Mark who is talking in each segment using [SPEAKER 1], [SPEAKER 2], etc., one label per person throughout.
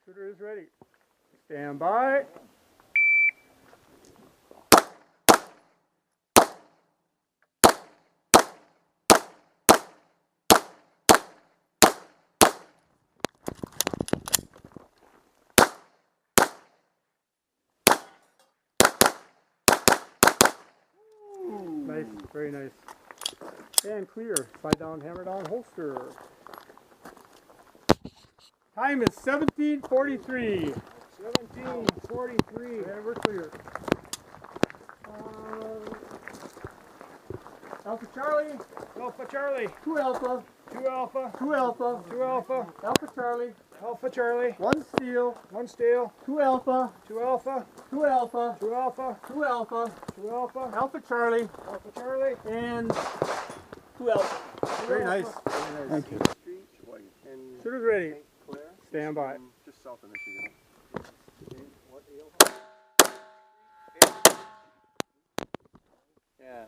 [SPEAKER 1] Shooter is ready. Stand by. Nice, very nice. And clear. Slide down, hammer down, holster. Time is 17:43.
[SPEAKER 2] 17:43.
[SPEAKER 1] And we're clear. Alpha Charlie.
[SPEAKER 2] Alpha Charlie.
[SPEAKER 1] 2 Alpha.
[SPEAKER 2] 2 Alpha.
[SPEAKER 1] 2 Alpha.
[SPEAKER 2] 2 Alpha.
[SPEAKER 1] Alpha Charlie.
[SPEAKER 2] Alpha Charlie.
[SPEAKER 1] 1 Steel.
[SPEAKER 2] 1 Steel.
[SPEAKER 1] 2 Alpha.
[SPEAKER 2] 2 Alpha.
[SPEAKER 1] 2 Alpha.
[SPEAKER 2] 2 Alpha.
[SPEAKER 1] 2 Alpha.
[SPEAKER 2] 2 Alpha.
[SPEAKER 1] Alpha Charlie.
[SPEAKER 2] Alpha Charlie.
[SPEAKER 1] And 2 Alpha. Very nice. Very nice.
[SPEAKER 2] Thank you.
[SPEAKER 3] Sheboygan. And
[SPEAKER 1] Shooter's ready.
[SPEAKER 3] Claire?
[SPEAKER 1] Stand by.
[SPEAKER 3] Just south of Michigan. Yeah.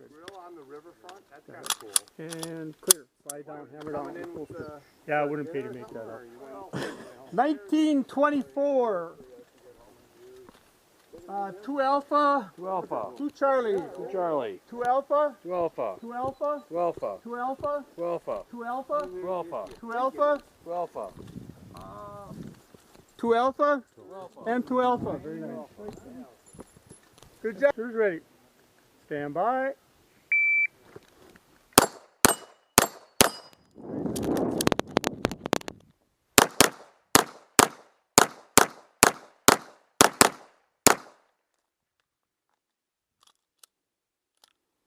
[SPEAKER 3] Grill on the riverfront? That's kind of cool.
[SPEAKER 1] And clear. Slide down, hammer down.
[SPEAKER 3] Coming in with
[SPEAKER 1] Yeah, I wouldn't pay to make that up.
[SPEAKER 3] or you went-
[SPEAKER 1] 1924. 2 Alpha.
[SPEAKER 2] 2 Alpha.
[SPEAKER 1] 2 Charlie.
[SPEAKER 2] 2 Charlie.
[SPEAKER 1] 2 Alpha.
[SPEAKER 2] 2 Alpha.
[SPEAKER 1] 2 Alpha.
[SPEAKER 2] 2 Alpha.
[SPEAKER 1] 2 Alpha.
[SPEAKER 2] 2 Alpha.
[SPEAKER 1] 2 Alpha.
[SPEAKER 2] 2 Alpha.
[SPEAKER 1] 2 Alpha.
[SPEAKER 2] 2 Alpha.
[SPEAKER 1] 2 Alpha. And 2 Alpha. Very nice. Good job. Shooter's ready. Stand by.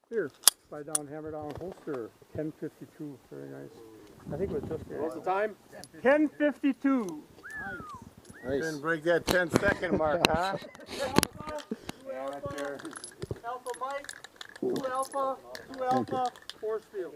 [SPEAKER 1] Here, slide down, hammer down, holster. 10:52. Very nice. I think it was just there.
[SPEAKER 2] What's the time?
[SPEAKER 1] 10:52.
[SPEAKER 3] Nice.
[SPEAKER 2] Didn't break that 10-second mark, huh?
[SPEAKER 1] Alpha Mike, 2 Alpha, 2 Alpha, 4 Steel.